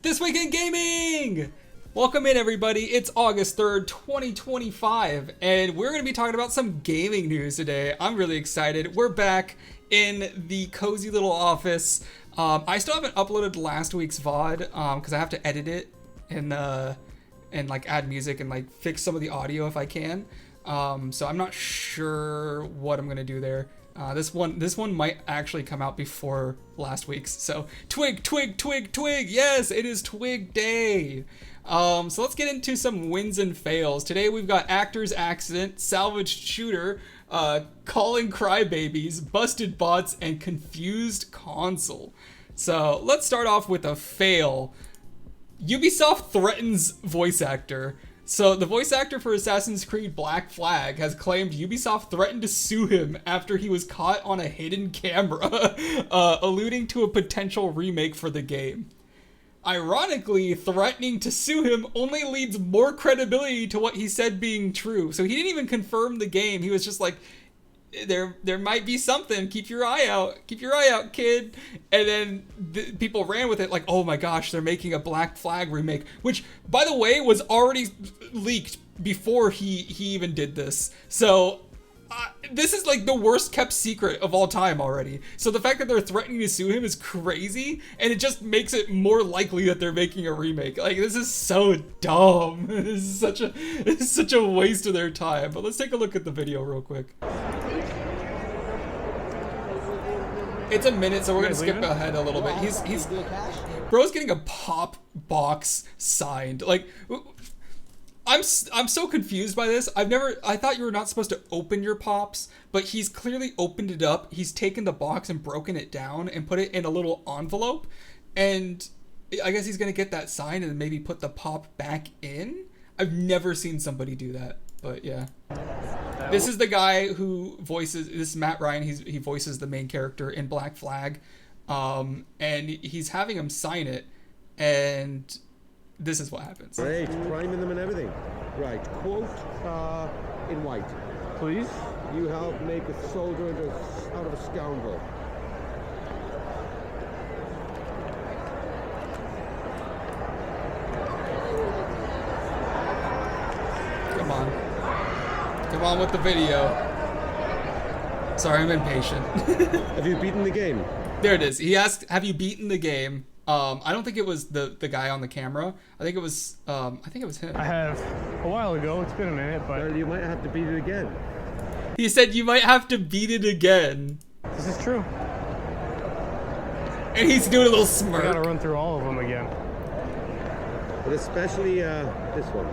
This Week in Gaming! Welcome in, everybody. It's August 3rd, 2025, and we're going to be talking about some gaming news today. I'm really excited. We're back in the cozy little office. I still haven't uploaded last week's VOD because I have to edit it and like add music and like fix some of the audio if I can. So I'm not sure what I'm going to do there. This one might actually come out before last week's. So twig. Yes, it is twig day. So let's get into some wins and fails. Today we've got actor's accident, salvaged shooter, calling crybabies, busted bots, and confused console. So let's start off with a fail. Ubisoft threatens voice actor. So the voice actor for Assassin's Creed Black Flag has claimed Ubisoft threatened to sue him after he was caught on a hidden camera, alluding to a potential remake for the game. Ironically, threatening to sue him only leads more credibility to what he said being true. So he didn't even confirm the game. He was just like, there might be something. Keep your eye out. Keep your eye out, kid. And then people ran with it like, oh my gosh, they're making a Black Flag remake, which, by the way, was already leaked before he even did this. So this is like the worst kept secret of all time already. So the fact that they're threatening to sue him is crazy, and it just makes it more likely that they're making a remake. Like, this is so dumb. This is such a waste of their time. But let's take a look at the video real quick. It's a minute, so we're gonna skip ahead a little bit. He's bro's getting a pop box signed. Like, I'm so confused by this. I thought you were not supposed to open your pops, but he's clearly opened it up. He's taken the box and broken it down and put it in a little envelope, and I guess he's gonna get that signed and maybe put the pop back in. I've never seen somebody do that, but yeah. This is the guy who voices, this is Matt Ryan, he voices the main character in Black Flag, and he's having him sign it, and this is what happens. Great, priming them and everything. Right, quote in white. Please? You help make a soldier out of a scoundrel. Come on. Come on with the video. Sorry, I'm impatient. Have you beaten the game? There it is. He asked, have you beaten the game? I don't think it was the guy on the camera. I think it was him. I have a while ago. It's been a minute, but Well, you might have to beat it again. He said you might have to beat it again. this is true. And he's doing a little I smirk. gotta run through all of them again. But especially this one.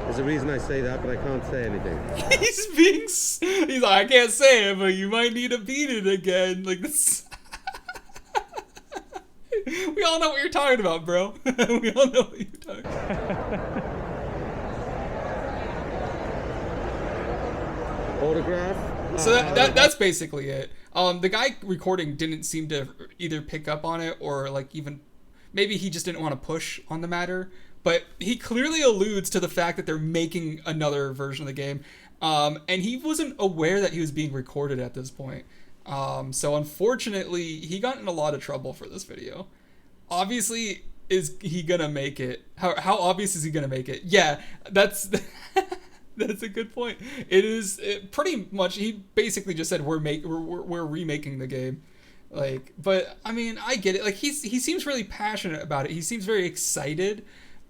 There's a reason I say that, but I can't say anything. He's like, I can't say it, but you might need to beat it again. Like this. We all know what you're talking about, bro. We all know what you're talking about. Autograph? So that's basically it. The guy recording didn't seem to either pick up on it or like even maybe he just didn't want to push on the matter. But he clearly alludes to the fact that they're making another version of the game. And he wasn't aware that he was being recorded at this point. So unfortunately, he got in a lot of trouble for this video. Obviously, is he gonna make it? How obvious is he gonna make it? Yeah, that's that's a good point. Pretty much. He basically just said we're remaking the game. Like, but I mean, I get it. Like he seems really passionate about it. He seems very excited.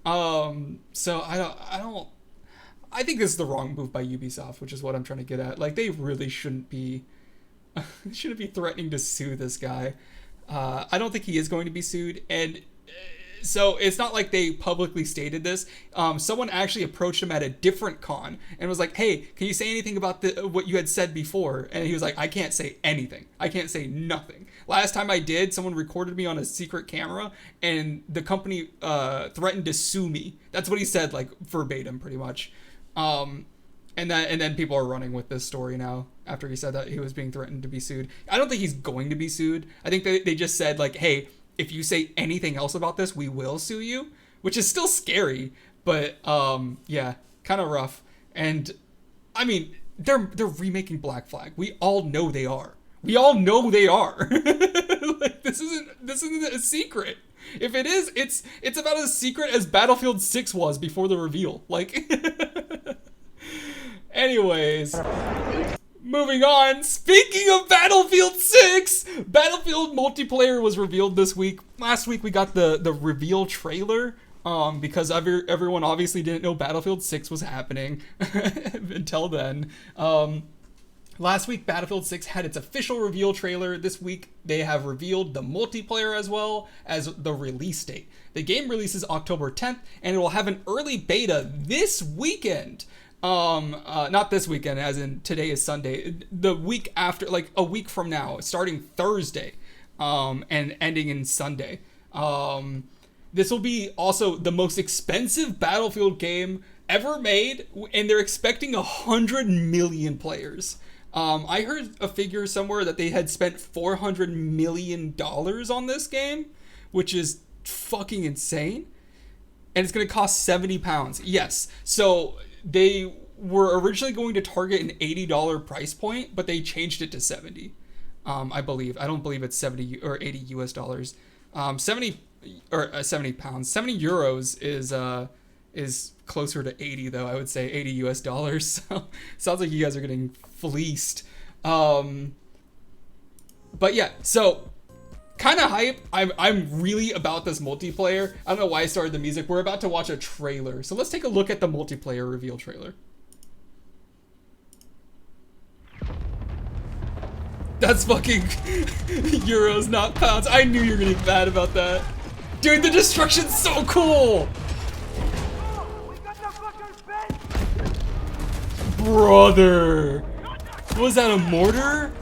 So I think this is the wrong move by Ubisoft, which is what I'm trying to get at. Like, they really shouldn't be threatening to sue this guy. I don't think he is going to be sued, and so it's not like they publicly stated this. Someone actually approached him at a different con and was like, hey, can you say anything about what you had said before? And he was like, I can't say anything. I can't say nothing. Last time I did, someone recorded me on a secret camera and the company threatened to sue me. That's what he said, like verbatim, pretty much. And then people are running with this story now after he said that he was being threatened to be sued. I don't think he's going to be sued. I think they just said like, hey, if you say anything else about this, we will sue you, which is still scary, but yeah, kind of rough. And I mean, they're remaking Black Flag. We all know they are. We all know they are. Like, this isn't a secret. If it is, it's about as secret as Battlefield 6 was before the reveal. Like, anyways, moving on. Speaking of Battlefield 6, Battlefield multiplayer was revealed this week. Last week we got the reveal trailer. Because everyone obviously didn't know Battlefield 6 was happening until then. Last week, Battlefield 6 had its official reveal trailer. This week, they have revealed the multiplayer as well as the release date. The game releases October 10th, and it will have an early beta this weekend. Not this weekend, as in today is Sunday. The week after, like a week from now, starting Thursday, and ending in Sunday. This will be also the most expensive Battlefield game ever made, and they're expecting 100 million players. I heard a figure somewhere that they had spent $400 million on this game, which is fucking insane. And it's going to cost £70. Yes. So they were originally going to target an $80 price point, but they changed it to 70. I believe. I don't believe it's 70 or 80 US dollars. 70 pounds. 70 euros is closer to 80 though. I would say 80 US dollars. So sounds like you guys are getting fleeced. But yeah, so kind of hype. I'm really about this multiplayer. I don't know why I started the music. We're about to watch a trailer. So let's take a look at the multiplayer reveal trailer. That's fucking euros, not pounds. I knew you were gonna be mad about that. Dude, the destruction's so cool! Brother! Was that a mortar?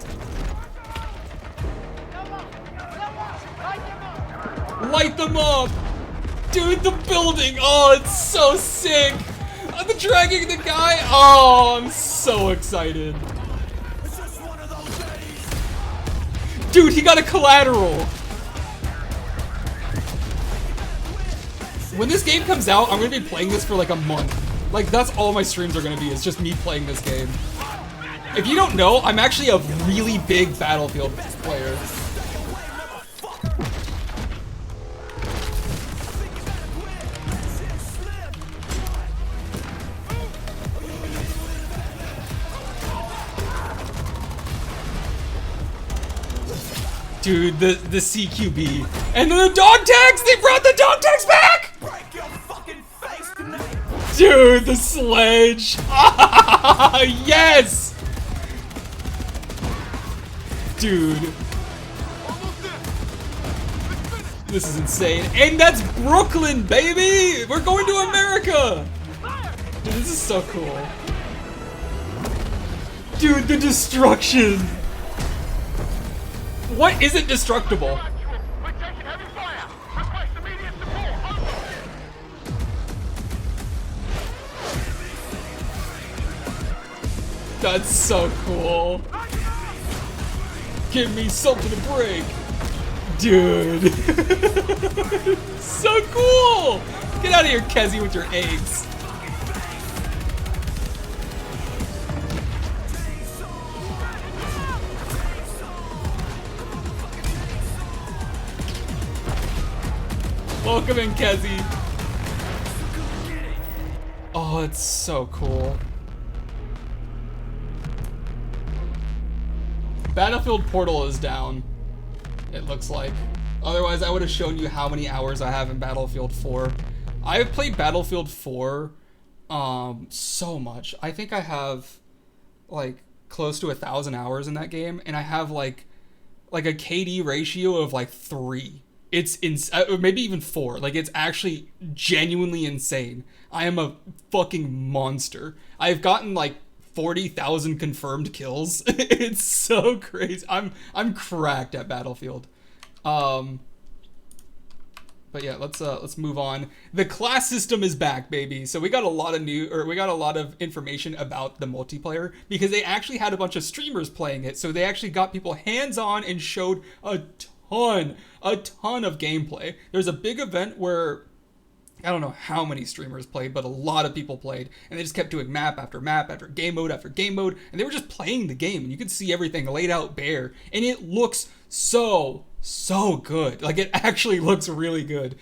Light them up! Dude, the building! Oh, it's so sick! The dragging the guy! Oh, I'm so excited. Dude, he got a collateral! When this game comes out, I'm gonna be playing this for like a month. Like, that's all my streams are gonna be, is just me playing this game. If you don't know, I'm actually a really big Battlefield player. Dude, the CQB. And then the dog tags! They brought the dog tags back! Break your fucking face tonight. Dude, the sledge. Ah, yes! Dude. This is insane. And that's Brooklyn, baby! We're going to America! Dude, this is so cool. Dude, the destruction! What isn't destructible? That's so cool. Give me something to break. Dude. So cool. Get out of here, Kezi, with your eggs. Welcome in, Kezi. Oh, it's so cool. Battlefield Portal is down, it looks like. Otherwise, I would have shown you how many hours I have in Battlefield 4. I have played Battlefield 4 so much. I think I have like close to 1,000 hours in that game, and I have like a KD ratio of like 3. It's maybe even 4. Like, it's actually genuinely insane. I am a fucking monster. I've gotten like 40,000 confirmed kills. It's so crazy. I'm cracked at Battlefield. But yeah, let's move on. The class system is back, baby. So we got a lot of information about the multiplayer because they actually had a bunch of streamers playing it. So they actually got people hands-on and showed a ton of gameplay. There's a big event where I don't know how many streamers played, but a lot of people played, and they just kept doing map after map after game mode, and they were just playing the game, and you could see everything laid out bare, and it looks so so good. Like, it actually looks really good.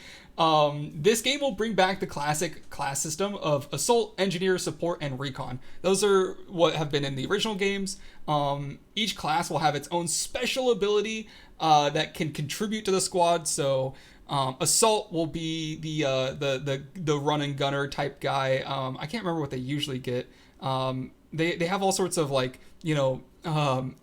This game will bring back the classic class system of Assault, Engineer, Support, and Recon. Those are what have been in the original games. Each class will have its own special ability that can contribute to the squad. So Assault will be the run and gunner type guy. I can't remember what they usually get. They have all sorts of, like, you know,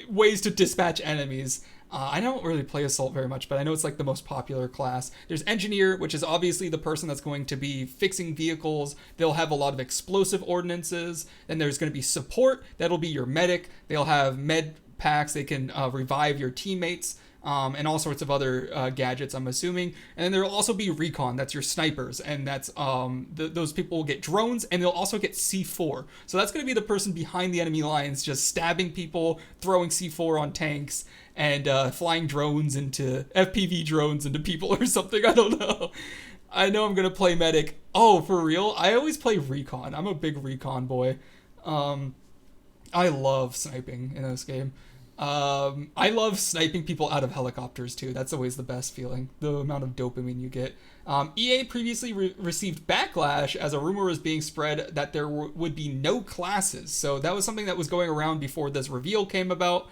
ways to dispatch enemies. I don't really play Assault very much, but I know it's like the most popular class. There's Engineer, which is obviously the person that's going to be fixing vehicles. They'll have a lot of explosive ordinances. Then there's going to be Support. That'll be your medic. They'll have med packs. They can revive your teammates. And all sorts of other gadgets, I'm assuming. And then there'll also be Recon, that's your snipers, and that's those people will get drones, and they'll also get C4. So that's going to be the person behind the enemy lines, just stabbing people, throwing C4 on tanks, and flying drones into FPV drones into people or something. I don't know. I know I'm going to play medic. Oh, for real? I always play Recon. I'm a big Recon boy. I love sniping in this game. I love sniping people out of helicopters too. That's always the best feeling, the amount of dopamine you get. EA previously received backlash as a rumor was being spread that there would be no classes. So that was something that was going around before this reveal came about.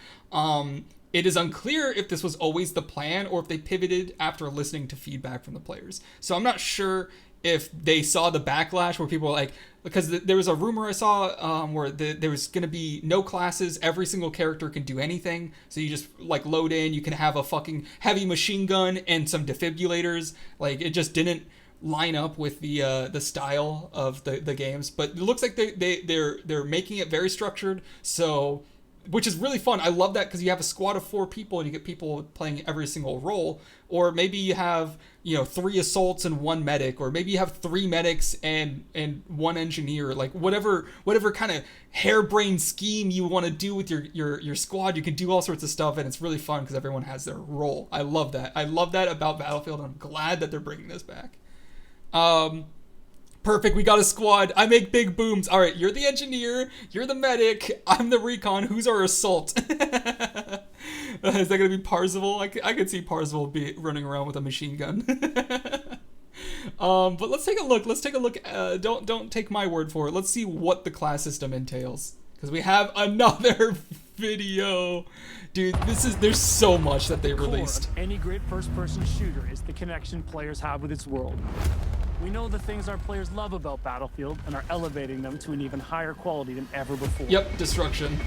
It is unclear if this was always the plan or if they pivoted after listening to feedback from the players. So I'm not sure if they saw the backlash where people were like, because there was a rumor I saw where there was going to be no classes. Every single character can do anything. So you just like load in, you can have a fucking heavy machine gun and some defibrillators. Like, it just didn't line up with the style of the games. But it looks like they're making it very structured. So, which is really fun. I love that because you have a squad of 4 people and you get people playing every single role. Or maybe you have, you know, 3 assaults and 1 medic, or maybe you have 3 medics and 1 engineer. Like, whatever kind of harebrained scheme you want to do with your squad, you can do all sorts of stuff, and it's really fun because everyone has their role. I love that. I love that about Battlefield, and I'm glad that they're bringing this back. Perfect, we got a squad. I make big booms. All right, you're the engineer, you're the medic, I'm the recon. Who's our assault? Is that gonna be Parzival? I could see Parzival be running around with a machine gun. But let's take a look. Don't take my word for it. Let's see what the class system entails, because we have another video. Dude, there's so much that they released. Any great first-person shooter is the connection players have with its world. We know the things our players love about Battlefield and are elevating them to an even higher quality than ever before. Yep, destruction.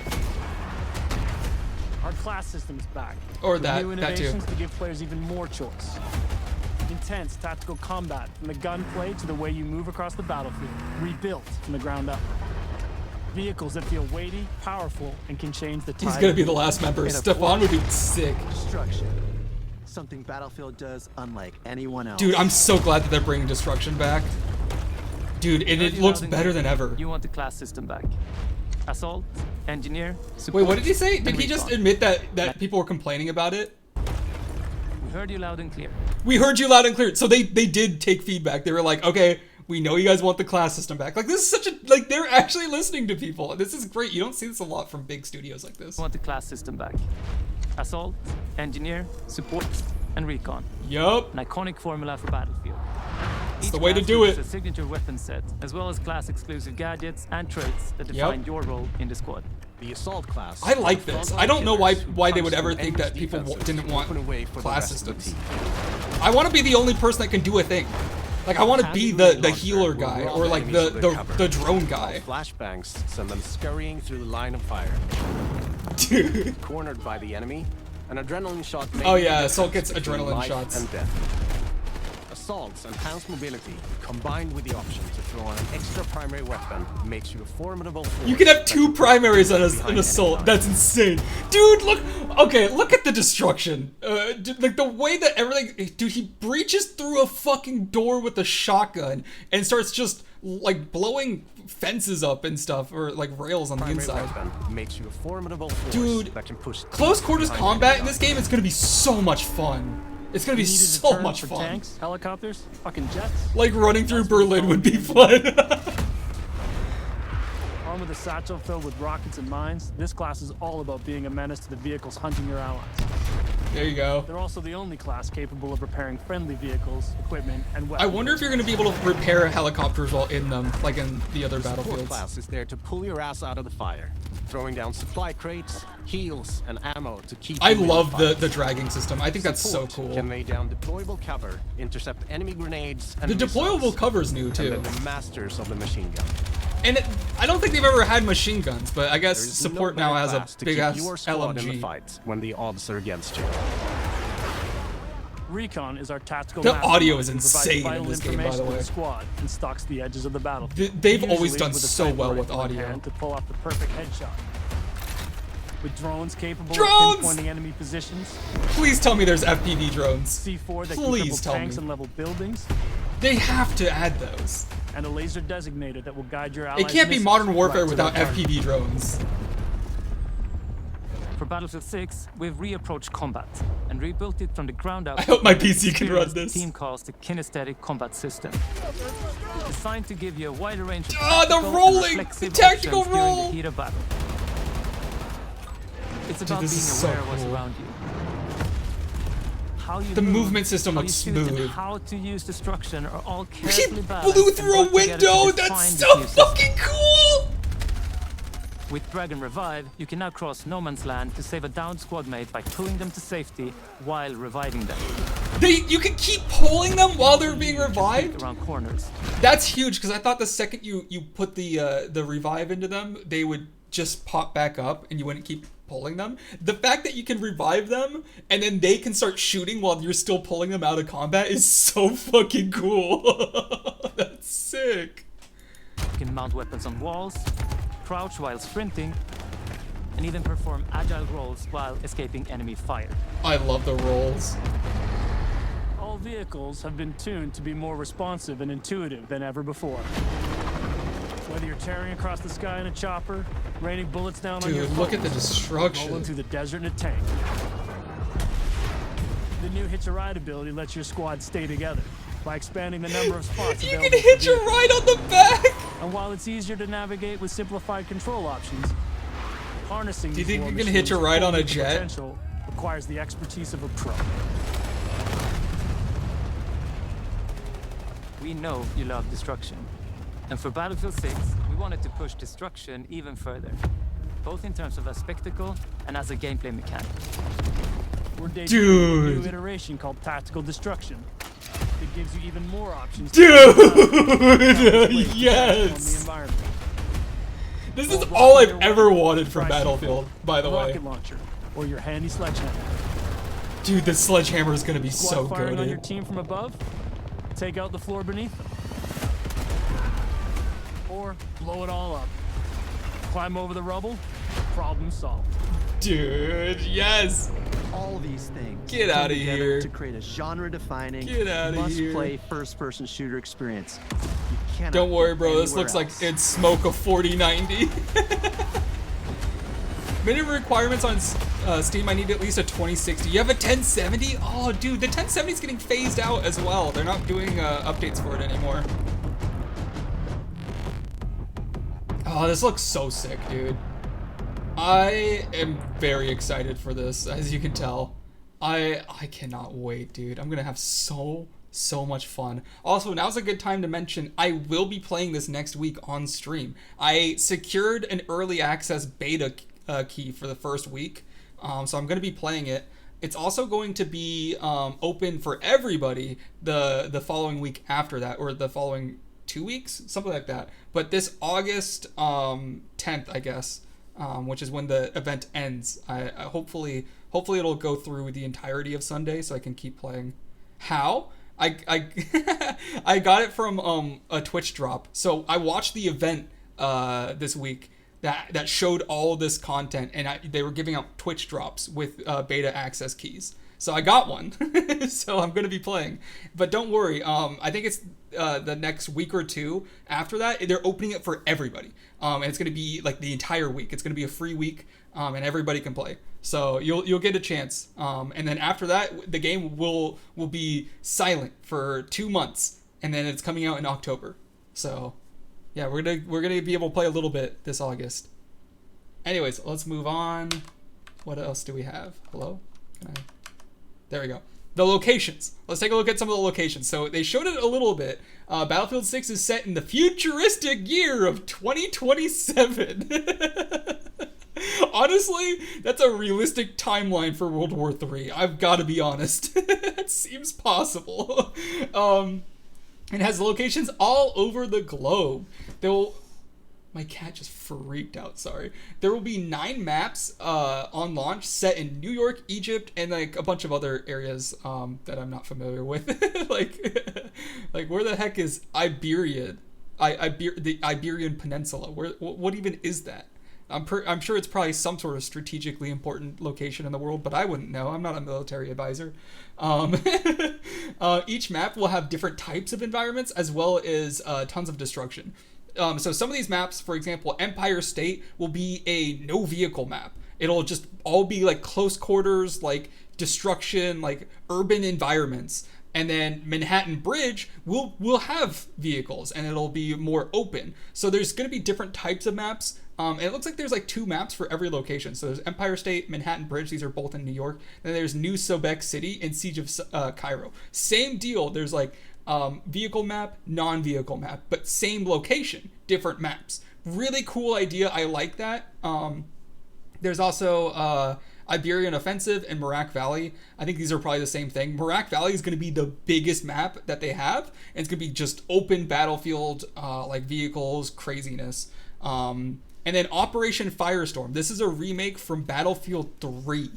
Our class system is back. Or with that new innovations too. to give players even more choice. Intense tactical combat, from the gunplay to the way you move across the battlefield, rebuilt from the ground up. Vehicles that feel weighty, powerful, and can change the tide. He's gonna be the last member. Stefan would be sick. Destruction. Something Battlefield does unlike anyone else. Dude, I'm so glad that they're bringing destruction back. Dude, and it looks better than ever. You want the class system back. Assault, engineer, support. Wait, what did he say? Did he just admit that people were complaining about it? We heard you loud and clear. We heard you loud and clear. So they did take feedback. They were like, okay, we know you guys want the class system back. Like, this is such a, like, they're actually listening to people. This is great. You don't see this a lot from big studios like this. You want the class system back. Assault, engineer, support, and recon. Yup. An iconic formula for Battlefield. It's the way to do it. A signature weapon set, as well as class-exclusive gadgets and traits that define your role in the squad. The assault class. I like this. I don't know why they would ever think that people didn't want class systems. I want to be the only person that can do a thing. Like, I want to be the healer guy, or like the drone guy. Flashbangs send them scurrying through the line of fire. Dude. Cornered by the enemy, an adrenaline shot. Oh yeah, Assault gets adrenaline shots. And death. Assault's enhanced mobility, combined with the option to throw on an extra primary weapon, makes you a formidable force. You can have 2 primaries on an Assault. That's insane. Dude, look. Okay, look at the destruction. Dude, like, the way that everything. Dude, he breaches through a fucking door with a shotgun and starts just, like, blowing fences up and stuff, or like rails on the inside. Makes you a formidable force. Dude, that can push close quarters combat in this game is gonna be so much fun. It's gonna be so much fun. Tanks, helicopters, fucking jets. Like, running through Berlin would be fun. Armed with a satchel filled with rockets and mines, this class is all about being a menace to the vehicles hunting your allies. There you go. They're also the only class capable of repairing friendly vehicles, equipment, and I weapons. wonder if you're going to be able to repair helicopters while in them, like in the other Support battlefields. class is there to pull your ass out of the fire, throwing down supply crates, heals, and ammo to keep I you in love fight. the dragging system. I think that's so Support cool. Can lay down deployable cover, intercept enemy grenades, and The deployable missiles. cover's new And too. then the masters of the machine gun. And I don't think they've ever had machine guns, but I guess There is support no now better has class a to big keep ass your squad in the LMG. fight when the odds are against you. Recon is our tactical The mastermind audio is who provides insane in vital this game, by the information to way. squad and stalks the edges of the battlefield. They've always Usually done with a so sniper well with rifle in audio. hand to pull off the perfect headshot. With drones capable Drones! of pinpointing enemy positions, Please tell me there's FPV drones. C4 that Please can cripple tell tanks me. and level buildings, They have to add those. and a laser designator that will guide your allies. It can't be missiles Modern Warfare right to without their target. FPV drones. For Battlefield 6, we've reapproached combat and rebuilt it from the ground up. I hope my with an PC can run experienced this. Team calls the kinesthetic combat system. Designed to give you a wider range of Ah, the tactical and rolling! reflexive The tactical options during roll! the heat of battle. It's about this being is so aware of what's cool. around you. How you The move, movement system how looks you shoot, and smooth. how to use destruction are all He carefully balanced. blew and through a work together to window! define That's this so new system. fucking cool! With Dragon Revive, you can now cross no man's land to save a downed squad mate by pulling them to safety while reviving them. You can keep pulling them while they're being Just peek revived? around corners. That's huge, because I thought the second you put the revive into them, they would just pop back up and you wouldn't keep pulling them. The fact that you can revive them and then they can start shooting while you're still pulling them out of combat is so fucking cool. That's sick. You can mount weapons on walls, crouch while sprinting, and even perform agile rolls while escaping enemy fire. I love the rolls. All vehicles have been tuned to be more responsive and intuitive than ever before. Whether you're tearing across the sky in a chopper, raining bullets down on your Dude, look at the foes, rolling destruction. through the desert in a tank. The new Hitch a Ride ability lets your squad stay together by expanding the number of spots You available can for hitch a vehicles. ride on the back! And while it's easier to navigate with simplified control options, harnessing Do you these think war you can hitch a machines' ride on a full jet? potential requires the expertise of a pro. We know you love destruction. And for Battlefield 6, we wanted to push destruction even further, both in terms of a spectacle and as a gameplay mechanic. We're debuting a Dude. new iteration called Tactical Destruction. It gives you even more options. Dude! On the Yes! environment. This is Or all rocking I've your ever weapon, wanted from fried Battlefield, by the way. rocket launcher, or your handy sledgehammer. Dude, this sledgehammer is gonna be Squad so firing on your good. team from above, take out the floor beneath them. Or blow it all up. Climb over the rubble, problem solved. Dude, yes! All these things Get come outta together here. to create a genre-defining, Get outta here. must-play first-person shooter experience. You cannot Don't worry, get bro. This anywhere looks like else. it's smoke of 4090. Minimum requirements on Steam, I need at least a 2060. You have a 1070? Oh, dude, the 1070 is getting phased out as well. They're not doing updates for it anymore. Oh, this looks so sick, dude. I am very excited for this, as you can tell. I cannot wait, dude. I'm gonna have so much fun. Also, now's a good time to mention I will be playing this next week on stream. I secured an early access beta key for the first week, so I'm gonna be playing it. It's also going to be open for everybody the following week after that, or the following 2 weeks, something like that. But this August 10th, I guess, which is when the event ends. I hopefully it'll go through the entirety of Sunday, so I can keep playing. How? I I got it from a Twitch drop. So I watched the event this week that showed all this content, and they were giving out Twitch drops with beta access keys. So I got one, so I'm gonna be playing. But don't worry, I think it's the next week or two after that. They're opening it for everybody, and it's gonna be like the entire week. It's gonna be a free week, and everybody can play. So you'll get a chance, and then after that, the game will be silent for 2 months, and then it's coming out in October. So yeah, we're gonna be able to play a little bit this August. Anyways, let's move on. What else do we have? Hello? Can I? There we go. The locations. Let's take a look at some of the locations. So they showed it a little bit. Battlefield 6 is set in the futuristic year of 2027. Honestly, that's a realistic timeline for World War III. I've got to be honest. That seems possible. It has locations all over the globe. My cat just freaked out, sorry. There will be 9 maps on launch set in New York, Egypt, and like a bunch of other areas that I'm not familiar with. like where the heck is Iberia? The Iberian Peninsula. What even is that? I'm sure it's probably some sort of strategically important location in the world, but I wouldn't know. I'm not a military advisor. Each map will have different types of environments as well as tons of destruction. So some of these maps, for example, Empire State will be a no vehicle map. It'll just all be like close quarters, like destruction, like urban environments. And then Manhattan Bridge will have vehicles and it'll be more open. So there's going to be different types of maps. And it looks like there's like 2 maps for every location. So there's Empire State, Manhattan Bridge. These are both in New York. Then there's New Sobek City and Siege of Cairo. Same deal. There's like vehicle map, non-vehicle map, but same location, different maps. Really cool idea. I like that. There's also Iberian Offensive and Merak Valley. I think these are probably the same thing. Merak Valley is going to be the biggest map that they have, and it's going to be just open battlefield, like vehicles, craziness. And then Operation Firestorm. This is a remake from Battlefield 3.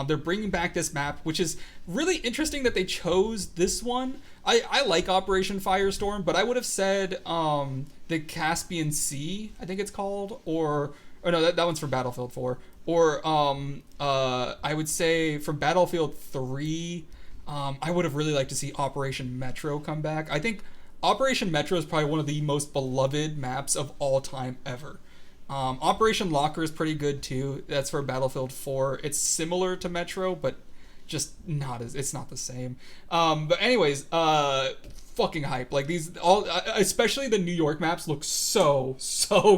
They're bringing back this map, which is really interesting that they chose this one. I like Operation Firestorm, but I would have said the Caspian Sea, I think it's called, or no, that one's for Battlefield 4. Or I would say from Battlefield 3, I would have really liked to see Operation Metro come back. I think Operation Metro is probably one of the most beloved maps of all time ever. Operation Locker is pretty good too. That's for Battlefield 4. It's similar to Metro, but just it's not the same. But anyways, fucking hype. Like these all, especially the New York maps look so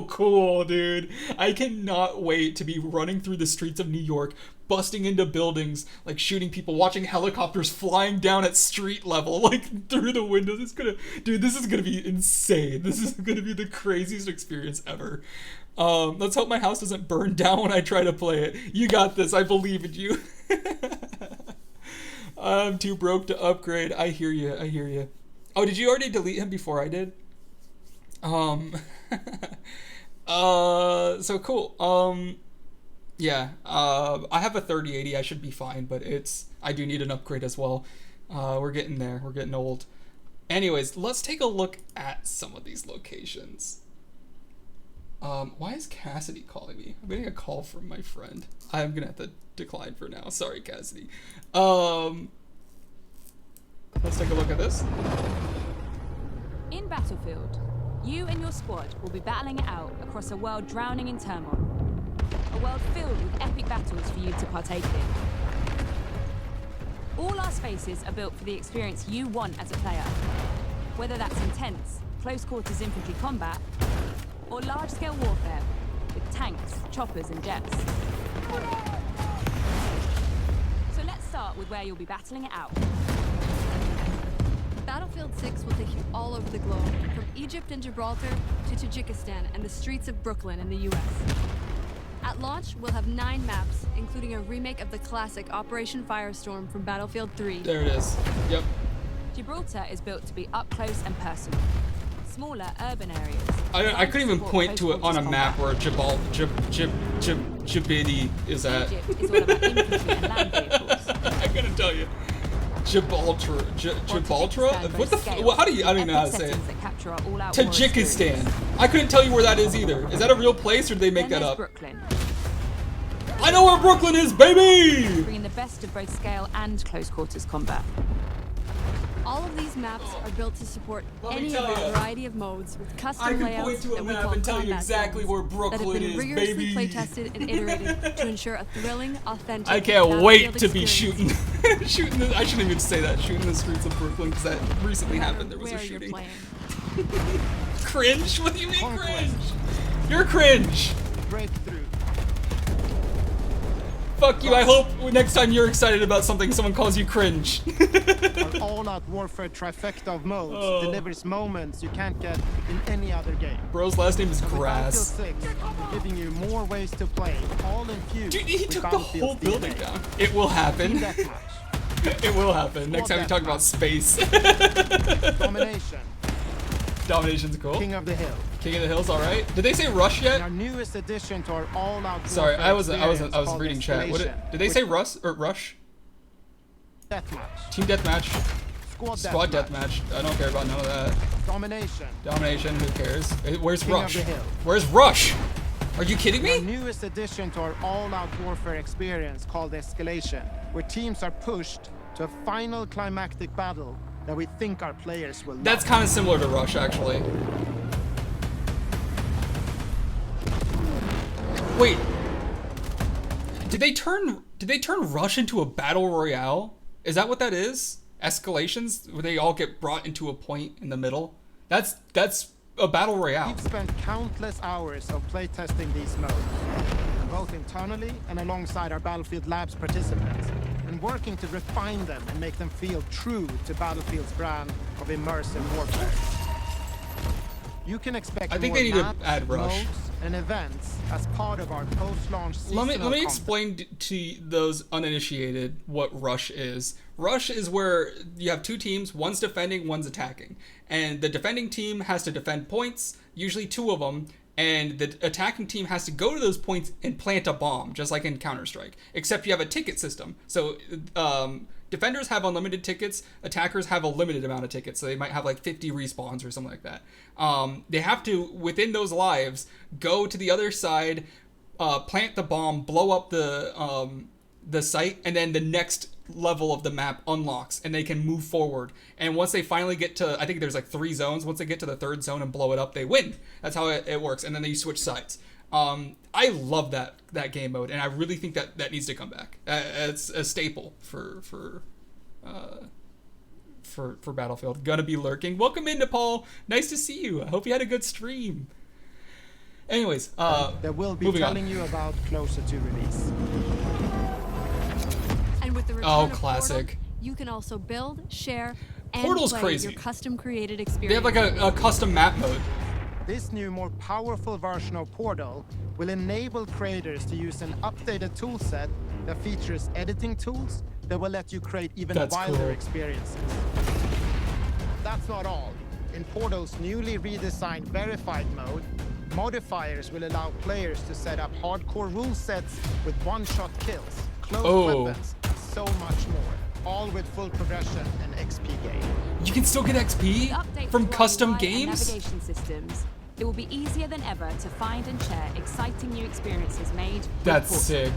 cool, dude. I cannot wait to be running through the streets of New York, busting into buildings, like shooting people, watching helicopters flying down at street level, like through the windows. This is gonna be insane. This is gonna be the craziest experience ever. Let's hope my house doesn't burn down when I try to play it. You got this. I believe in you. I'm too broke to upgrade. I hear you. Oh, did you already delete him before I did? So cool. Yeah, I have a 3080. I should be fine, but I do need an upgrade as well. We're getting there. We're getting old. Anyways, let's take a look at some of these locations. Why is Cassidy calling me? I'm getting a call from my friend. I'm gonna have to decline for now. Sorry, Cassidy. Let's take a look at this. In Battlefield, you and your squad will be battling it out across a world drowning in turmoil. A world filled with epic battles for you to partake in. All our spaces are built for the experience you want as a player. Whether that's intense, close quarters infantry combat, or large-scale warfare with tanks, choppers, and jets. So let's start with where you'll be battling it out. Battlefield 6 will take you all over the globe, from Egypt and Gibraltar to Tajikistan and the streets of Brooklyn in the US. At launch, we'll have 9 maps, including a remake of the classic Operation Firestorm from Battlefield 3. There it is. Yep. Gibraltar is built to be up close and personal. Smaller urban areas. I couldn't even point to it on a map where Djibouti is at. Egypt is all about infantry and land vehicles. I gotta tell you. Gibraltar? What the how do you, I don't even know how to say it. Tajikistan. I couldn't tell you where that is either. Is that a real place or did they make that up? Brooklyn. I know where Brooklyn is, baby! Bringing the best of both scale and close quarters combat. All of these maps are built to support any of a variety of modes with custom layouts that we call combat zones where Brooklyn that have been is, rigorously baby. play-tested and iterated to ensure a thrilling, authentic I can't Battlefield wait to be experience. I shouldn't even say that, shooting the streets of Brooklyn, because that recently happened. There was a Where you're shooting. playing. Cringe? What do you mean cringe? You're cringe. Breakthrough. Fuck you. I hope next time you're excited about something, someone calls you cringe. Our all-out warfare trifecta of modes delivers moments you can't get in any other game. Bro's last name is With Grass. Battlefield 6, we're giving you more ways to play, all infused. Dude, he with took the whole Battlefield's building DNA. down. It will happen. Team deathmatch, It will happen. Next time we talk about space. domination, Domination's cool. King of the Hill. King of the Hills, all right. Did they say Rush And our yet? newest addition to our all-out Sorry, warfare I was experience called reading chat. What Escalation, did they say? Rush? Deathmatch, Team deathmatch. squad deathmatch. I don't care about none of that. domination. Domination. Who cares? Where's King of Rush? the Hill. Where's Rush? Are you kidding Our me? newest addition to our all-out warfare experience called Escalation, where teams are pushed to a final climactic battle that we think our players will love. That's kind of similar to Rush, actually. Wait. Did they turn Rush into a battle royale? Is that what that is? Escalations, where they all get brought into a point in the middle? That's a battle royale. We've spent countless hours of playtesting these modes, both internally and alongside our Battlefield Labs participants, and working to refine them and make them feel true to Battlefield's brand of immersive warfare. You can expect I think more they need to maps, add Rush. modes, and events as part of our post-launch seasonal Let me content. explain to those uninitiated what Rush is. Rush is where you have two teams, one's defending, one's attacking. And the defending team has to defend points, usually two of them, and the attacking team has to go to those points and plant a bomb, just like in Counter-Strike. Except you have a ticket system. So defenders have unlimited tickets, attackers have a limited amount of tickets, so they might have like 50 respawns or something like that. They have to, within those lives, go to the other side, plant the bomb, blow up the site, and then the next level of the map unlocks and they can move forward. And once they finally get to, I think there's like 3 zones, once they get to the 3rd zone and blow it up, they win. That's how it works. And then you switch sides. I love that game mode, and I really think that needs to come back. It's a staple for Battlefield. Gonna be lurking. Welcome in, Paul. Nice to see you. I hope you had a good stream. Anyways, that we'll be telling you about closer to release. And with the return Oh, of classic. Portal, you can also build, share, and Portal's play crazy. your custom-created experience. They have like a custom map mode. This new, more powerful version of Portal will enable creators to use an updated toolset that features editing tools that will let you create even wilder cool. experiences. That's not all. In Portal's newly redesigned verified mode, modifiers will allow players to set up hardcore rule sets with one-shot kills, closed weapons, and so much more. All with full progression and XP gain. You can still get XP from custom UI and games? navigation systems. It will be easier than ever to find and share exciting new experiences made with That's Portal. sick.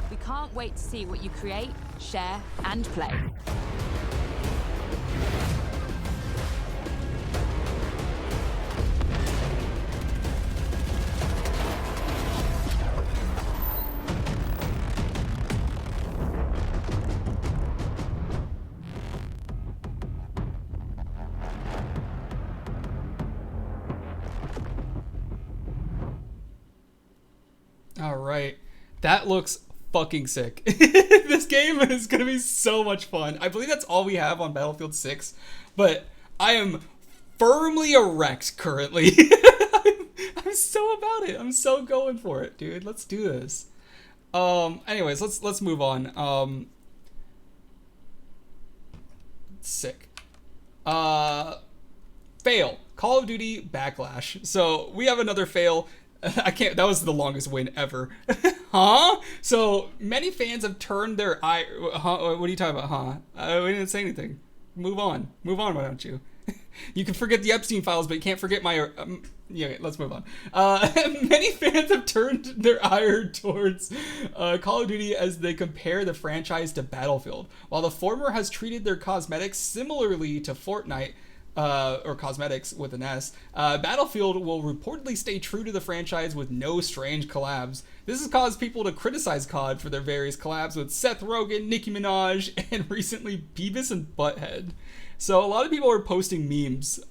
We can't wait to see what you create, share, and play. All right. That looks fucking sick. This game is going to be so much fun. I believe that's all we have on Battlefield 6, but I am firmly erect currently. I'm so about it. I'm so going for it, dude. Let's do this. Anyways, let's move on. Sick. Fail. Call of Duty Backlash. So we have another fail. I can't. That was the longest win ever. Huh? So many fans have turned their eye. Huh? What are you talking about? Huh? We didn't say anything. Move on. Move on. Why don't you? You can forget the Epstein files, but you can't forget my. Yeah. Let's move on. Many fans have turned their ire towards Call of Duty as they compare the franchise to Battlefield. While the former has treated their cosmetics similarly to Fortnite. Or cosmetics with an S, Battlefield will reportedly stay true to the franchise with no strange collabs. This has caused people to criticize COD for their various collabs with Seth Rogen, Nicki Minaj, and recently Beavis and Butthead. So a lot of people are posting memes,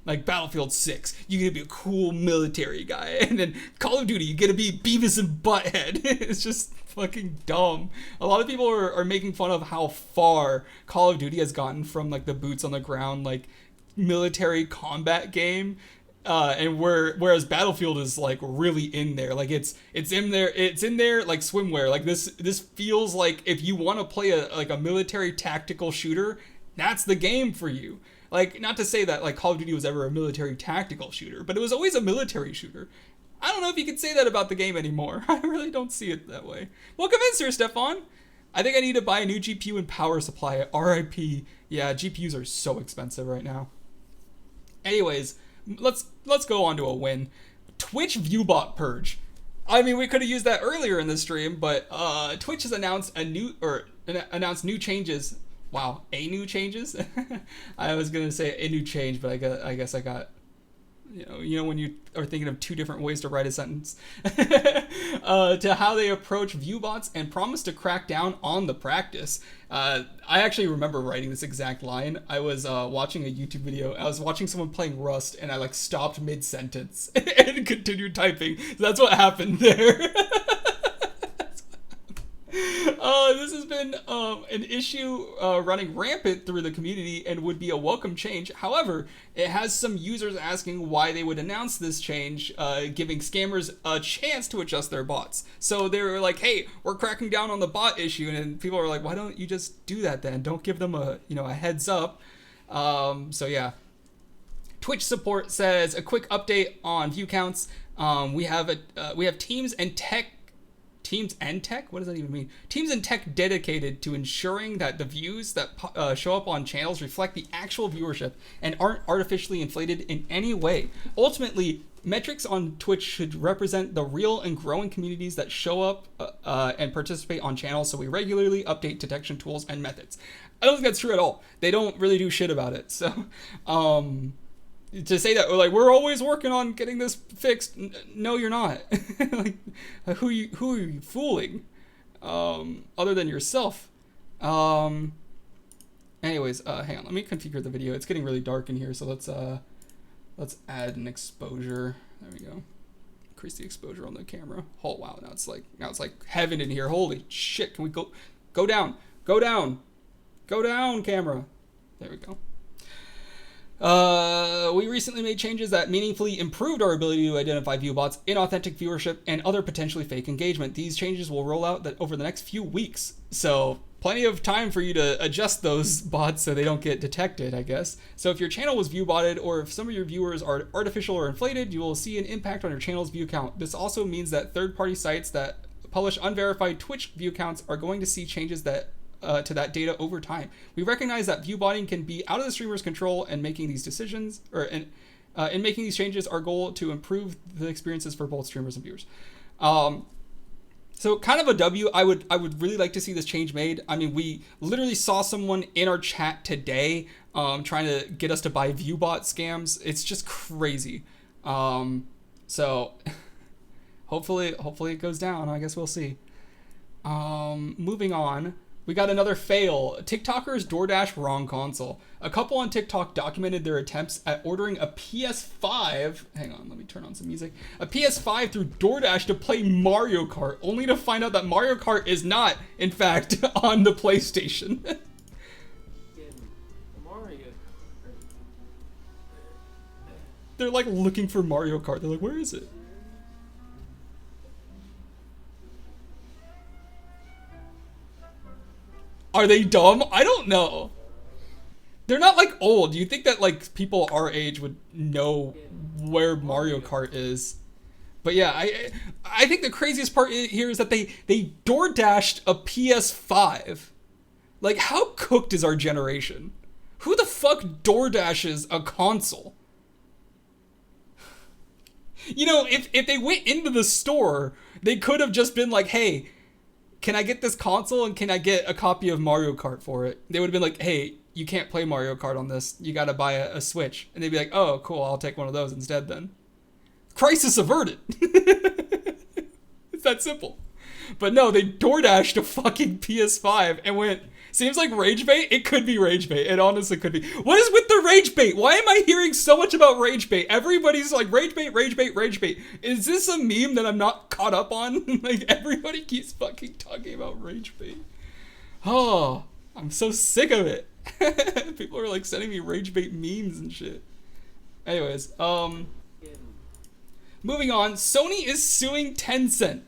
like Battlefield 6, you're gonna be a cool military guy, and then Call of Duty, you're gonna be Beavis and Butthead. It's just fucking dumb. A lot of people are making fun of how far Call of Duty has gotten from like the boots on the ground, like military combat game. And whereas Battlefield is like really in there, like it's in there like swimwear. Like this feels like if you want to play a military tactical shooter, that's the game for you. Like, not to say that like Call of Duty was ever a military tactical shooter, but it was always a military shooter. I don't know if you could say that about the game anymore. I really don't see it that way. Welcome in, Sir Stefan. I think I need to buy a new GPU and power supply. RIP. Yeah, GPUs are so expensive right now. Anyways, let's go on to a win. Twitch viewbot purge. I mean, we could have used that earlier in the stream, but Twitch has announced announced new changes. Wow, new changes? I was gonna say a new change, but I guess I got, you know when you are thinking of two different ways to write a sentence. To how they approach viewbots and promise to crack down on the practice. I actually remember writing this exact line. I was watching a YouTube video. I was watching someone playing Rust, and I like stopped mid-sentence and continued typing. So that's what happened there. This has been an issue running rampant through the community and would be a welcome change. However, it has some users asking why they would announce this change, giving scammers a chance to adjust their bots. So they were like, hey, we're cracking down on the bot issue. And people are like, why don't you just do that then? Don't give them a heads up. So yeah. Twitch support says a quick update on view counts. We have teams and tech. What does that even mean? Teams and tech dedicated to ensuring that the views that show up on channels reflect the actual viewership and aren't artificially inflated in any way. Ultimately, metrics on Twitch should represent the real and growing communities that show up and participate on channels, so we regularly update detection tools and methods. I don't think that's true at all. They don't really do shit about it. So, to say that like we're always working on getting this fixed, no, you're not. Like, who are you fooling? Other than yourself. Anyways, hang on. Let me configure the video. It's getting really dark in here, so let's add an exposure. There we go. Increase the exposure on the camera. Oh wow, now it's like heaven in here. Holy shit! Can we go down? Go down, camera. There we go. We recently made changes that meaningfully improved our ability to identify viewbots, inauthentic viewership, and other potentially fake engagement. These changes will roll out over the next few weeks, so plenty of time for you to adjust those bots so they don't get detected, I guess. So if your channel was viewbotted, or if some of your viewers are artificial or inflated, you will see an impact on your channel's view count. This also means that third-party sites that publish unverified Twitch view counts are going to see changes to that data over time. We recognize that viewbotting can be out of the streamer's control, and making these decisions, in making these changes, our goal to improve the experiences for both streamers and viewers. So kind of a W. I would really like to see this change made. I mean, we literally saw someone in our chat today trying to get us to buy viewbot scams. It's just crazy. So hopefully it goes down. I guess we'll see. Moving on. We got another fail. TikTokers DoorDash wrong console. A couple on TikTok documented their attempts at ordering a PS5. Hang on, let me turn on some music. A PS5 through DoorDash to play Mario Kart, only to find out that Mario Kart is not, in fact, on the PlayStation. They're like looking for Mario Kart. They're like, where is it? Are they dumb? I don't know. They're not like old. Do you think that like people our age would know where Mario Kart is? But yeah, I think the craziest part here is that they door dashed a PS5. Like, how cooked is our generation? Who the fuck door dashes a console? You know, if they went into the store, they could have just been like, hey, can I get this console and can I get a copy of Mario Kart for it? They would have been like, hey, you can't play Mario Kart on this. You got to buy a Switch. And they'd be like, oh, cool, I'll take one of those instead then. Crisis averted. that simple. But no, they DoorDashed a fucking PS5 and went, seems like rage bait? It could be rage bait. It honestly could be. What is with the rage bait? Why am I hearing so much about rage bait? Everybody's like, rage bait, rage bait, rage bait. Is this a meme that I'm not caught up on? Like, everybody keeps fucking talking about rage bait. Oh, I'm so sick of it. People are like sending me rage bait memes and shit. Anyways, moving on. Sony is suing Tencent.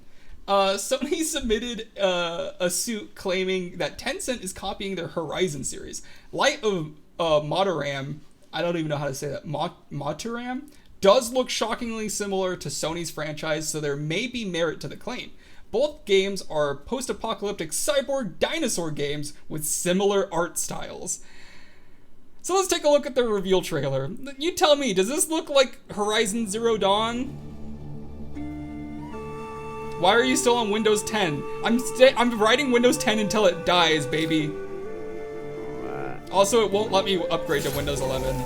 Sony submitted a suit claiming that Tencent is copying their Horizon series. Light of Mataram, I don't even know how to say that, Mataram, does look shockingly similar to Sony's franchise, so there may be merit to the claim. Both games are post-apocalyptic cyborg dinosaur games with similar art styles. So let's take a look at the reveal trailer. You tell me, does this look like Horizon Zero Dawn? Why are you still on Windows 10? I'm writing Windows 10 until it dies, baby. Also, it won't let me upgrade to Windows 11.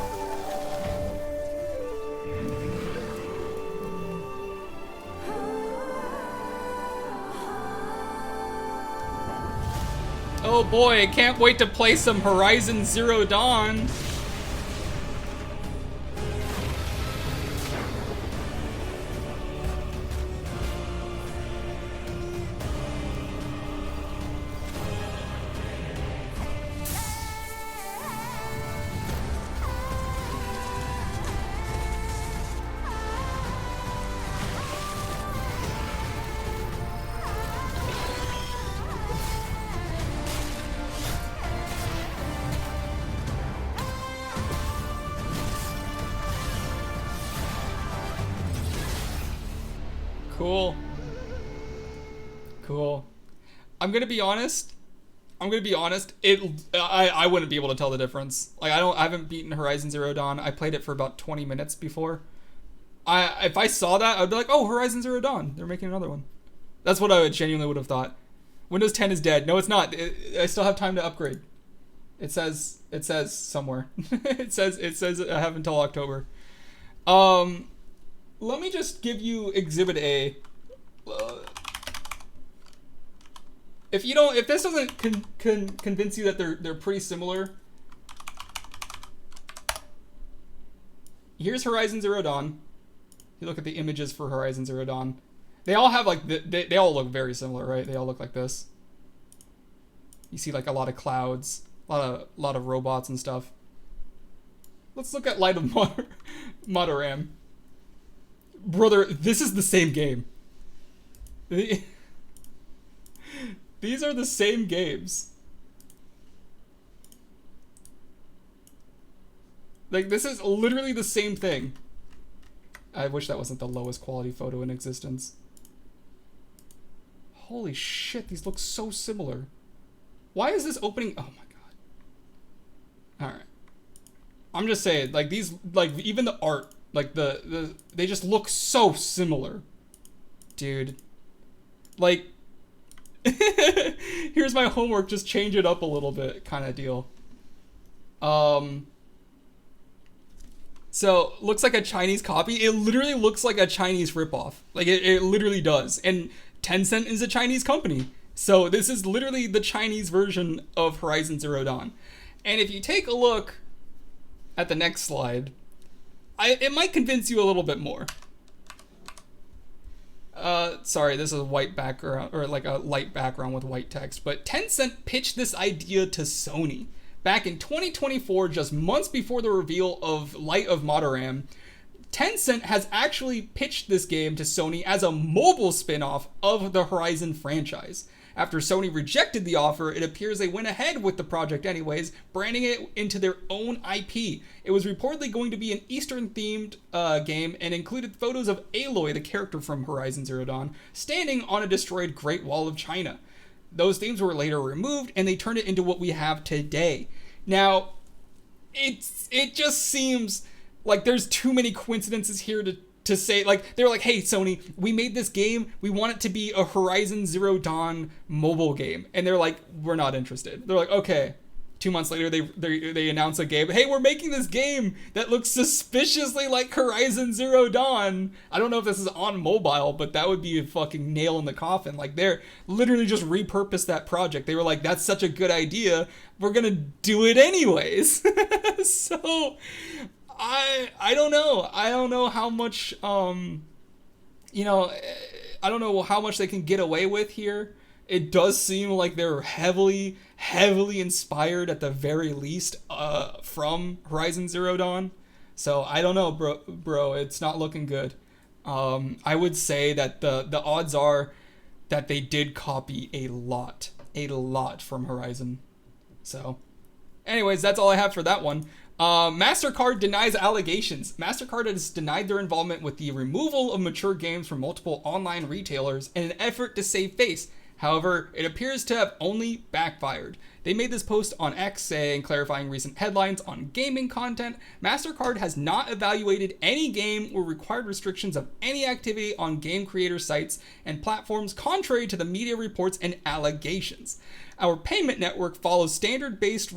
Oh boy, I can't wait to play some Horizon Zero Dawn. Cool. Cool. I'm gonna be honest. I wouldn't be able to tell the difference. Like, I haven't beaten Horizon Zero Dawn. I played it for about 20 minutes before. If I saw that, I'd be like, oh, Horizon Zero Dawn. They're making another one. That's what I genuinely would have thought. Windows 10 is dead. No, it's not. I still have time to upgrade. It says somewhere. it says I have until October. Let me just give you Exhibit A. If this doesn't convince you that they're pretty similar, here's Horizon Zero Dawn. You look at the images for Horizon Zero Dawn. They all have like they all look very similar, right? They all look like this. You see like a lot of clouds, a lot of robots and stuff. Let's look at Light of Mataram. Brother, this is the same game. These are the same games. Like, this is literally the same thing. I wish that wasn't the lowest quality photo in existence. Holy shit, these look so similar. Why is this opening? Oh my god. Alright. I'm just saying, like, these, like, even the art, like, they just look so similar. Dude. Like, here's my homework, just change it up a little bit, kind of deal. So, looks like a Chinese copy. It literally looks like a Chinese ripoff. Like, it literally does. And Tencent is a Chinese company. So, this is literally the Chinese version of Horizon Zero Dawn. And if you take a look at the next slide, it might convince you a little bit more. Sorry, this is a white background, or like a light background with white text, but Tencent pitched this idea to Sony back in 2024, just months before the reveal of Light of Mataram. Tencent has actually pitched this game to Sony as a mobile spin-off of the Horizon franchise. After Sony rejected the offer, it appears they went ahead with the project anyways, branding it into their own IP. It was reportedly going to be an Eastern-themed game and included photos of Aloy, the character from Horizon Zero Dawn, standing on a destroyed Great Wall of China. Those themes were later removed, and they turned it into what we have today. Now, it just seems like there's too many coincidences here to say, like, they're like, hey, Sony, we made this game, we want it to be a Horizon Zero Dawn mobile game. And they're like, we're not interested. They're like, okay, 2 months later, they announce a game. Hey, we're making this game that looks suspiciously like Horizon Zero Dawn. I don't know if this is on mobile, but that would be a fucking nail in the coffin. Like, they're literally just repurposed that project. They were like, that's such a good idea. We're gonna do it anyways. So, I don't know. I don't know how much, you know, I don't know how much they can get away with here. It does seem like they're heavily inspired at the very least from Horizon Zero Dawn. So I don't know, bro. It's not looking good. I would say that the odds are that they did copy a lot from Horizon. So anyways, that's all I have for that one. MasterCard denies allegations. MasterCard has denied their involvement with the removal of mature games from multiple online retailers in an effort to save face. However, it appears to have only backfired. They made this post on X saying, clarifying recent headlines on gaming content, MasterCard has not evaluated any game or required restrictions of any activity on game creator sites and platforms contrary to the media reports and allegations. Our payment network follows standards-based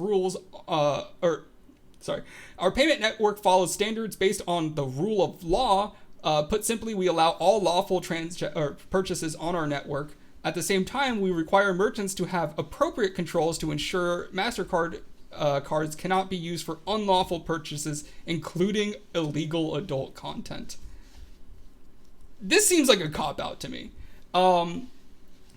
based on the rule of law. Put simply, we allow all lawful purchases on our network. At the same time, we require merchants to have appropriate controls to ensure MasterCard cards cannot be used for unlawful purchases, including illegal adult content. This seems like a cop-out to me.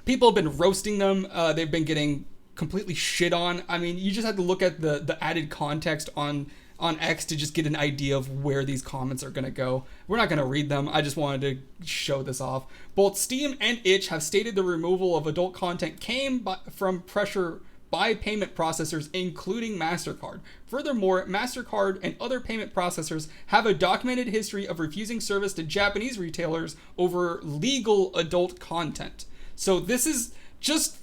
People have been roasting them. They've been getting completely shit on. I mean, you just have to look at the added context on X to just get an idea of where these comments are going to go. We're not going to read them. I just wanted to show this off. Both Steam and itch have stated the removal of adult content came from pressure by payment processors, including MasterCard. Furthermore, MasterCard and other payment processors have a documented history of refusing service to Japanese retailers over legal adult content. So this is just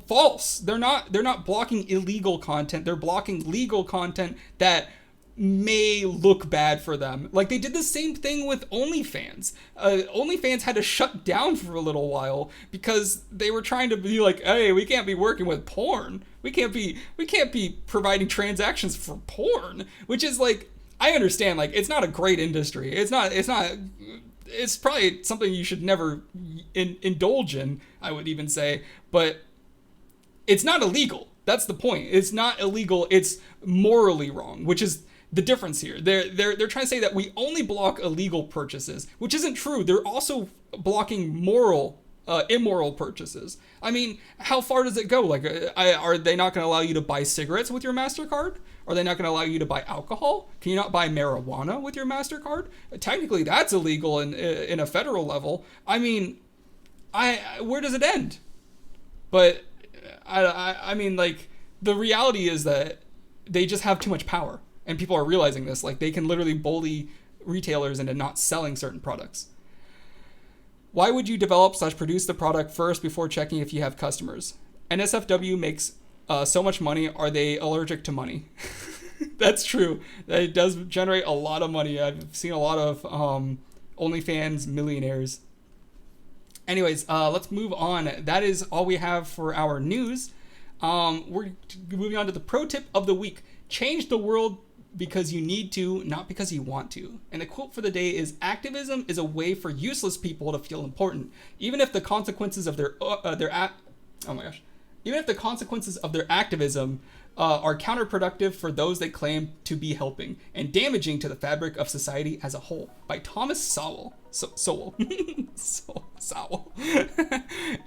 false. They're not blocking illegal content. They're blocking legal content that may look bad for them. Like, they did the same thing with OnlyFans. OnlyFans had to shut down for a little while because they were trying to be like, hey, we can't be working with porn. We can't be providing transactions for porn, which is like, I understand, like, it's not a great industry. It's probably something you should never indulge in, I would even say, but it's not illegal. That's the point. It's not illegal. It's morally wrong, which is the difference here. They're trying to say that we only block illegal purchases, which isn't true. They're also blocking immoral purchases. I mean, how far does it go? Like, are they not going to allow you to buy cigarettes with your MasterCard? Are they not going to allow you to buy alcohol? Can you not buy marijuana with your MasterCard? Technically, that's illegal in a federal level. I mean, where does it end? But I mean, like, the reality is that they just have too much power, and people are realizing this. Like, they can literally bully retailers into not selling certain products. Why would you develop/produce the product first before checking if you have customers? NSFW makes so much money. Are they allergic to money? That's true. It does generate a lot of money. I've seen a lot of OnlyFans millionaires. Anyways, let's move on. That is all we have for our news. We're moving on to the pro tip of the week. Change the world because you need to, not because you want to. And the quote for the day is, activism is a way for useless people to feel important, even if the consequences of even if the consequences of their activism are counterproductive for those they claim to be helping and damaging to the fabric of society as a whole. By Thomas Sowell. Sowell.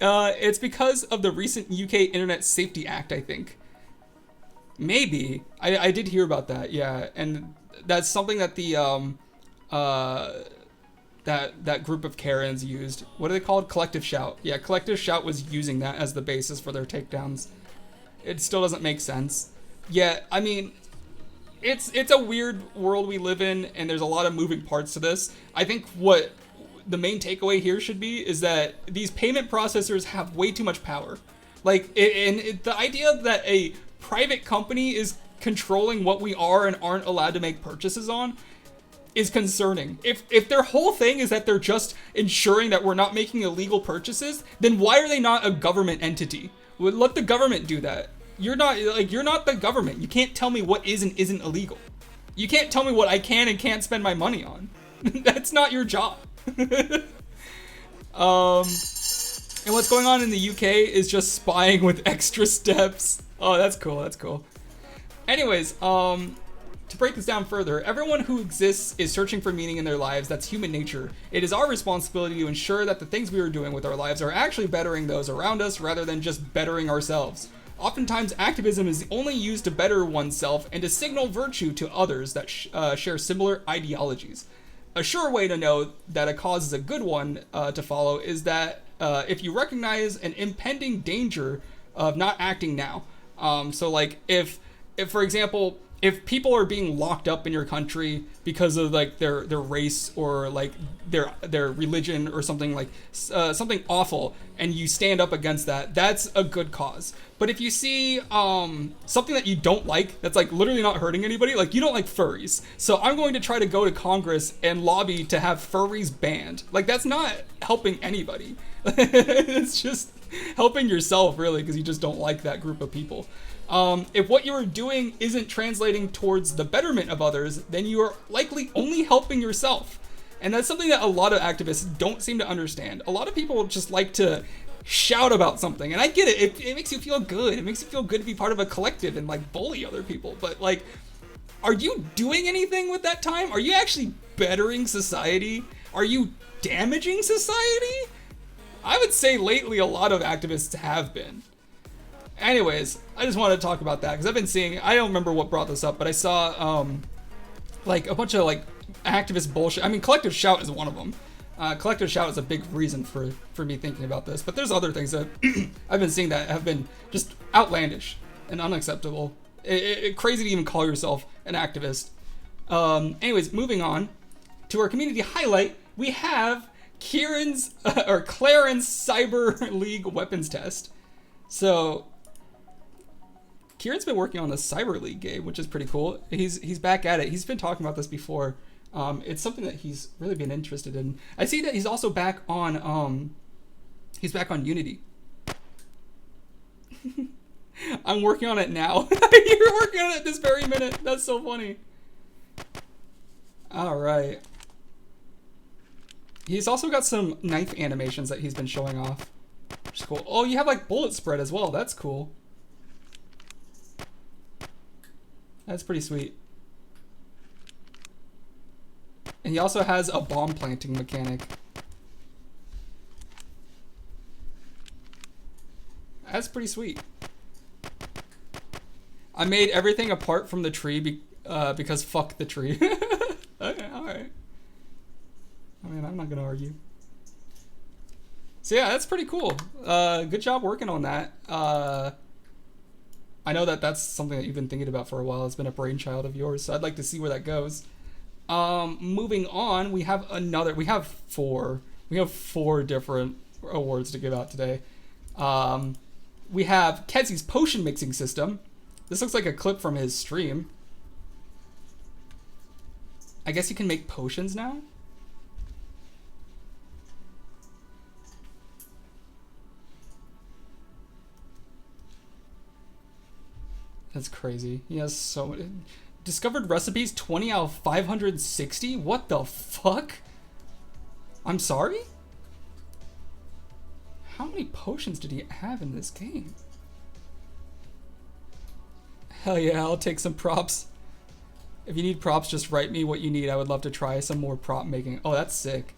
It's because of the recent UK Internet Safety Act, I think. Maybe. I did hear about that, yeah. And that's something that the that group of Karens used. What are they called? Collective Shout. Yeah, Collective Shout was using that as the basis for their takedowns. It still doesn't make sense. Yeah, I mean, it's a weird world we live in, and there's a lot of moving parts to this. I think what the main takeaway here should be is that these payment processors have way too much power. Like, the idea that a private company is controlling what we are and aren't allowed to make purchases on is concerning. If their whole thing is that they're just ensuring that we're not making illegal purchases, then why are they not a government entity? Let the government do that. you're not the government. You can't tell me what is and isn't illegal. You can't tell me what I can and can't spend my money on. That's not your job. And what's going on in the UK is just spying with extra steps. Oh, that's cool. That's cool. Anyways, to break this down further, everyone who exists is searching for meaning in their lives. That's human nature. It is our responsibility to ensure that the things we are doing with our lives are actually bettering those around us rather than just bettering ourselves. Oftentimes, activism is only used to better oneself and to signal virtue to others that share similar ideologies. A sure way to know that a cause is a good one to follow is that if you recognize an impending danger of not acting now. So like if for example, if people are being locked up in your country because of like their race or like their religion or something like something awful, and you stand up against that, that's a good cause. But if you see something that you don't like, that's like literally not hurting anybody, like you don't like furries, so I'm going to try to go to Congress and lobby to have furries banned. Like that's not helping anybody. It's just helping yourself really, because you just don't like that group of people. If what you are doing isn't translating towards the betterment of others, then you are likely only helping yourself. And that's something that a lot of activists don't seem to understand. A lot of people just like to shout about something, and I get it. It makes you feel good. It makes you feel good to be part of a collective and like bully other people. But like, are you doing anything with that time? Are you actually bettering society? Are you damaging society? I would say lately a lot of activists have been. Anyways, I just wanted to talk about that because I've been seeing, I don't remember what brought this up, but I saw like a bunch of like activist bullshit. I mean, Collective Shout is one of them. Collective Shout is a big reason for me thinking about this, but there's other things that I've been seeing that have been just outlandish and unacceptable. Crazy to even call yourself an activist. Anyways, moving on to our community highlight, we have Clarence Cyber League weapons test. So Kieran's been working on the Cyber League game, which is pretty cool. He's back at it. He's been talking about this before. It's something that he's really been interested in. I see that he's also back on Unity. I'm working on it now. You're working on it this very minute. That's so funny. All right. He's also got some knife animations that he's been showing off, which is cool. Oh, you have like bullet spread as well. That's cool. That's pretty sweet. And he also has a bomb planting mechanic. That's pretty sweet. I made everything apart from the tree because fuck the tree. Okay, alright. I mean, I'm not gonna argue. So yeah, that's pretty cool. Good job working on that. I know that that's something that you've been thinking about for a while. It's been a brainchild of yours, so I'd like to see where that goes. Moving on, we have four different awards to give out today. We have Kezzy's potion mixing system. This looks like a clip from his stream. I guess you can make potions now? That's crazy. He has so many. Discovered recipes 20 out of 560? What the fuck? I'm sorry? How many potions did he have in this game? Hell yeah, I'll take some props. If you need props, just write me what you need. I would love to try some more prop making. Oh, that's sick.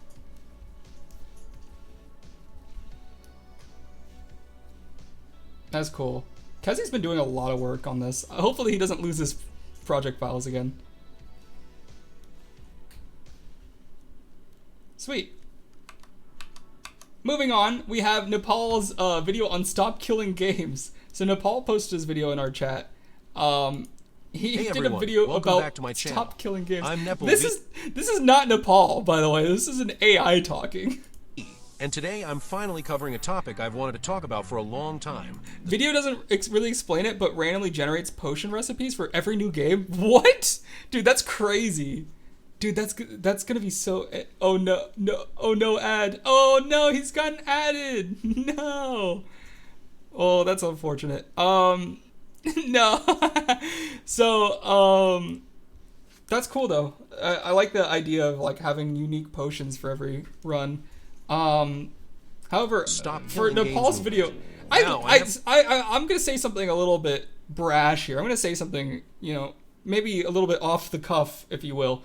That's cool. Kezzy's been doing a lot of work on this. Hopefully he doesn't lose his project files again. Sweet. Moving on, we have Nepal's video on Stop Killing Games. So Nepal posted his video in our chat. He did a video about Stop Killing Games. I'm Nepal. This is not Nepal, by the way. This is an AI talking. And today I'm finally covering a topic I've wanted to talk about for a long time. Video doesn't really explain it, but randomly generates potion recipes for every new game. What? Dude, that's crazy. Dude, that's gonna be so. Oh no, oh no, ad. Oh no, he's gotten added. No. Oh, that's unfortunate. No. So, that's cool though. I like the idea of like having unique potions for every run. However, for Nepal's video, I'm gonna say something a little bit brash here. I'm gonna say something, you know, maybe a little bit off the cuff, if you will.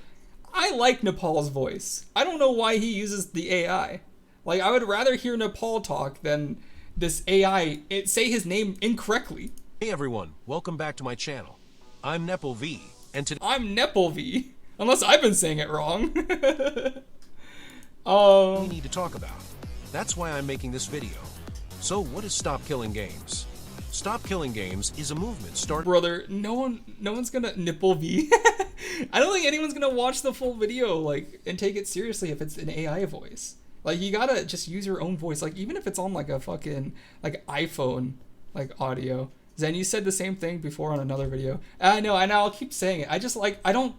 I like Nepal's voice. I don't know why he uses the AI. Like, I would rather hear Nepal talk than this AI say his name incorrectly. Hey everyone, welcome back to my channel. I'm Nepal V, and today I'm Nepal V, unless I've been saying it wrong. we need to talk about. That's why I'm making this video. So what is Stop Killing Games? Stop Killing Games is a movement started. Brother, no one's gonna Nipple V. I don't think anyone's gonna watch the full video like and take it seriously if it's an AI voice. Like, you gotta just use your own voice. Like, even if it's on like a fucking like iPhone like audio. Zen, you said the same thing before on another video. I know, and I'll keep saying it. I just like I don't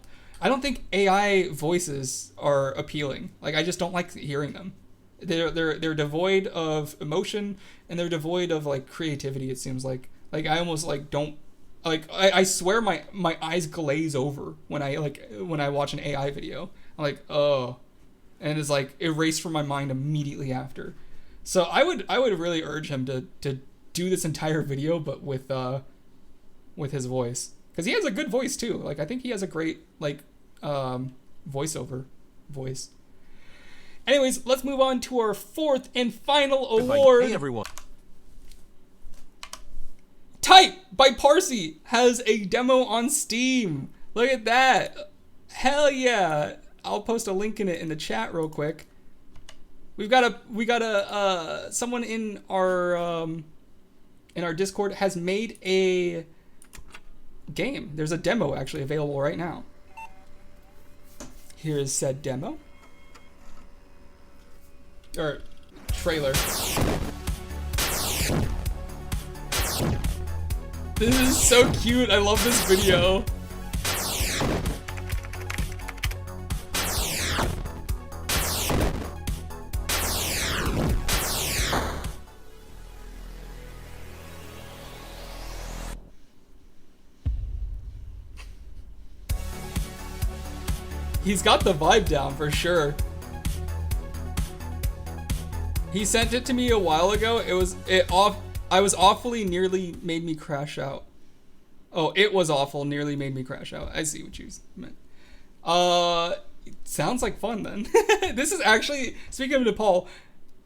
think AI voices are appealing. Like, I just don't like hearing them. They're devoid of emotion and they're devoid of like creativity. It seems like I almost like don't like I swear my eyes glaze over when I watch an AI video. I'm like, oh, and it's like erased from my mind immediately after. So I would really urge him to do this entire video, but with his voice, because he has a good voice too. Like, I think he has a great like voiceover voice. Anyways, let's move on to our fourth and final award. Hey everyone. Type by Parsi has a demo on Steam. Look at that. Hell yeah. I'll post a link in the chat real quick. We got a someone in our Discord has made a game. There's a demo actually available right now. Here is said demo. Or trailer. This is so cute. I love this video. He's got the vibe down for sure. He sent it to me a while ago. I was awfully nearly made me crash out. Oh, it was awful, nearly made me crash out. I see what you meant. Sounds like fun then. This is actually, speaking of Nepal,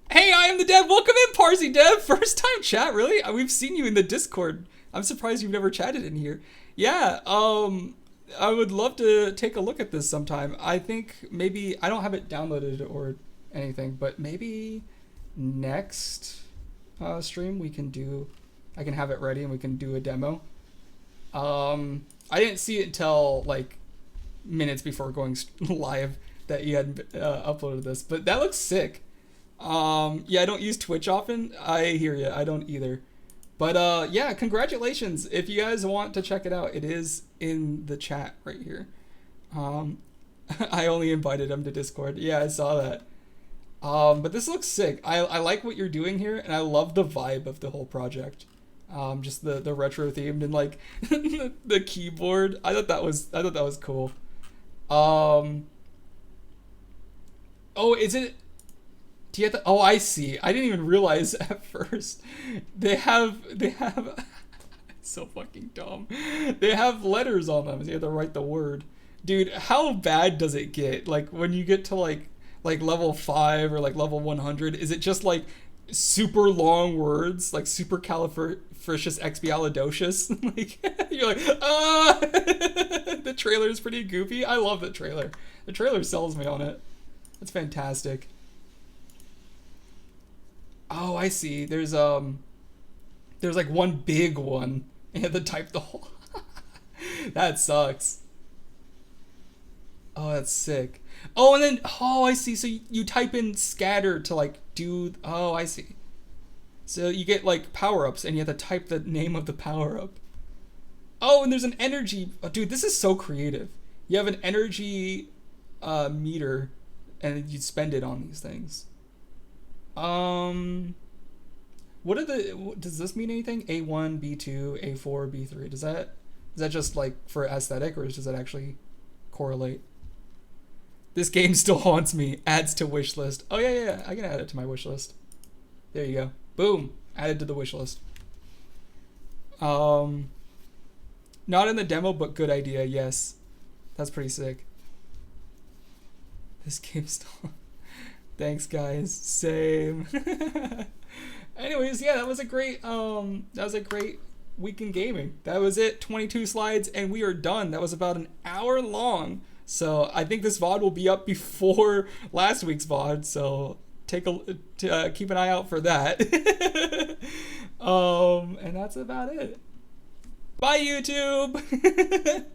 hey, I am the Dev. Welcome in, Parsi Dev. First time chat, really? We've seen you in the Discord. I'm surprised you've never chatted in here. Yeah, I would love to take a look at this sometime. I think maybe, I don't have it downloaded or anything, but maybe next stream I can have it ready and we can do a demo. I didn't see it until like minutes before going live that you had uploaded this, but that looks sick. Yeah, I don't use Twitch often. I hear you. I don't either. But yeah, congratulations. If you guys want to check it out, it is in the chat right here. I only invited him to Discord. Yeah, I saw that. But this looks sick. I like what you're doing here, and I love the vibe of the whole project. Just the retro themed and like the keyboard. I thought that was cool. Oh, is it? Do you have to? Oh, I see. I didn't even realize at first. They have. It's so fucking dumb. They have letters on them, so you have to write the word. Dude, how bad does it get? Like when you get to like level 5 or like level 100, is it just like super long words, like supercalifragilisticexpialidocious? Like you're like, the trailer is pretty goofy. I love the trailer. The trailer sells me on it. That's fantastic. Oh, I see. There's like one big one. And you have to type the whole. That sucks. Oh, that's sick. Oh, and then, oh, I see. So you type in scatter to like do, oh, I see. So you get like power-ups and you have to type the name of the power-up. Oh, and there's an energy. Oh, dude, this is so creative. You have an energy meter and you spend it on these things. What are the, does this mean anything? A1, B2, A4, B3. Is that just like for aesthetic, or does that actually correlate? This game still haunts me. Adds to wish list. Oh yeah. I can add it to my wish list. There you go. Boom. Added to the wish list. Not in the demo, but good idea. Yes. That's pretty sick. This game still... Thanks, guys. Same. Anyways, yeah, that was a great week in gaming. That was it. 22 slides, and we are done. That was about an hour long. So I think this VOD will be up before last week's VOD. So keep an eye out for that. And that's about it. Bye, YouTube.